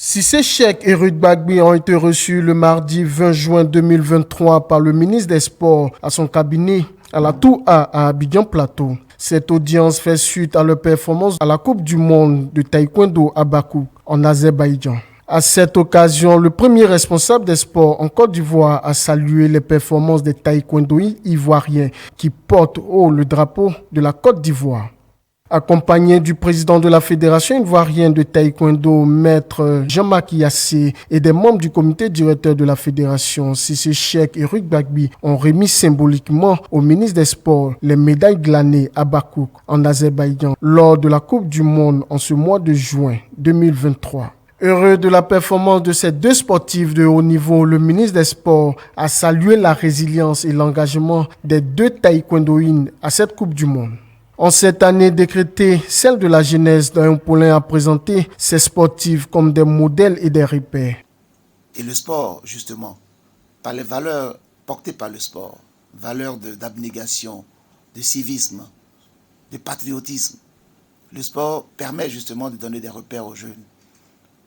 Cissé Cheikh et Ruth Bagby ont été reçus le mardi 20 juin 2023 par le ministre des Sports à son cabinet à la Tour A à Abidjan Plateau. Cette audience fait suite à leur performance à la Coupe du Monde de Taekwondo à Bakou, en Azerbaïdjan. À cette occasion, le premier responsable des sports en Côte d'Ivoire a salué les performances des taekwondoïs ivoiriens qui portent haut le drapeau de la Côte d'Ivoire. Accompagné du président de la Fédération ivoirienne de taekwondo, maître Jean-Marc Yassé, et des membres du comité directeur de la fédération, Cissé Cheikh et Ruth Bagby, ont remis symboliquement au ministre des Sports les médailles glanées à Bakou, en Azerbaïdjan, lors de la Coupe du Monde en ce mois de juin 2023. Heureux de la performance de ces deux sportifs de haut niveau, le ministre des Sports a salué la résilience et l'engagement des deux taekwondoïnes à cette Coupe du Monde. En cette année décrétée, celle de la jeunesse, Dayon Paulin a présenté ces sportifs comme des modèles et des repères. Et le sport, justement, par les valeurs portées par le sport, valeurs d'abnégation, de civisme, de patriotisme, le sport permet justement de donner des repères aux jeunes.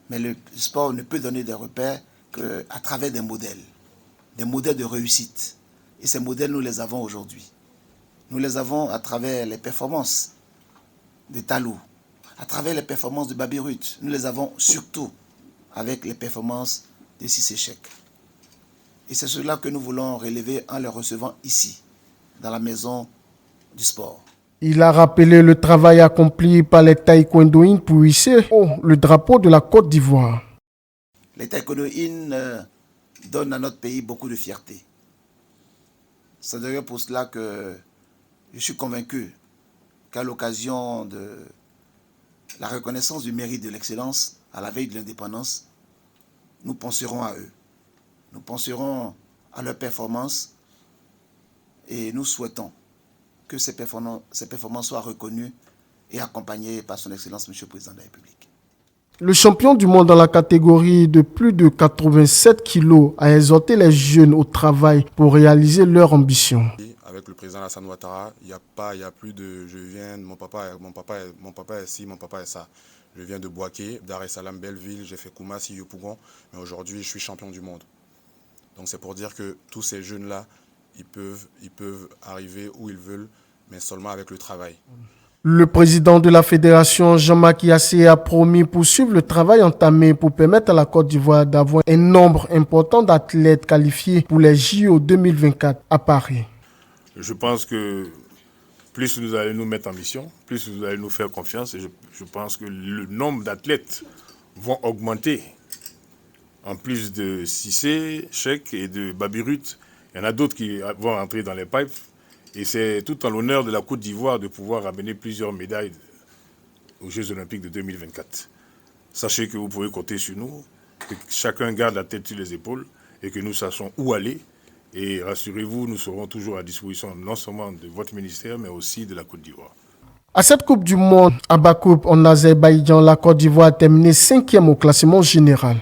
Mais le sport ne peut donner des repères qu'à travers des modèles de réussite. Et ces modèles, nous les avons aujourd'hui. Nous les avons à travers les performances de Talou, à travers les performances de Baby Ruth. Nous les avons surtout avec les performances de Cissé Cheikh. Et c'est cela que nous voulons relever en les recevant ici, dans la maison du sport. Il a rappelé le travail accompli par les taekwondoïnes pour hisser le drapeau de la Côte d'Ivoire. Les taekwondoïnes donnent à notre pays beaucoup de fierté. C'est d'ailleurs pour cela que je suis convaincu qu'à l'occasion de la reconnaissance du mérite de l'excellence à la veille de l'indépendance, nous penserons à eux. Nous penserons à leurs performances et nous souhaitons que ces performances soient reconnues et accompagnées par son Excellence, M. le Président de la République. Le champion du monde dans la catégorie de plus de 87 kilos a exhorté les jeunes au travail pour réaliser leur ambition. Avec le président Alassane Ouattara, il n'y a plus de je viens, mon papa est ci, mon papa est ça. Je viens de Bouaké, Dar es Salaam, Belleville, j'ai fait Koumassi, Yopougon, mais aujourd'hui je suis champion du monde. Donc c'est pour dire que tous ces jeunes-là, ils peuvent arriver où ils veulent, mais seulement avec le travail. Le président de la fédération, Jean-Marc Yassé, a promis poursuivre le travail entamé pour permettre à la Côte d'Ivoire d'avoir un nombre important d'athlètes qualifiés pour les JO 2024 à Paris. Je pense que plus vous allez nous mettre en mission, plus vous allez nous faire confiance. Et je pense que le nombre d'athlètes vont augmenter. En plus de Cissé, Cheikh et de Baby Ruth, il y en a d'autres qui vont entrer dans les pipes. Et c'est tout en l'honneur de la Côte d'Ivoire de pouvoir amener plusieurs médailles aux Jeux Olympiques de 2024. Sachez que vous pouvez compter sur nous, que chacun garde la tête sur les épaules et que nous sachons où aller. Et rassurez-vous, nous serons toujours à disposition non seulement de votre ministère, mais aussi de la Côte d'Ivoire. À cette Coupe du Monde à Bakou, en Azerbaïdjan, la Côte d'Ivoire a terminé 5e au classement général.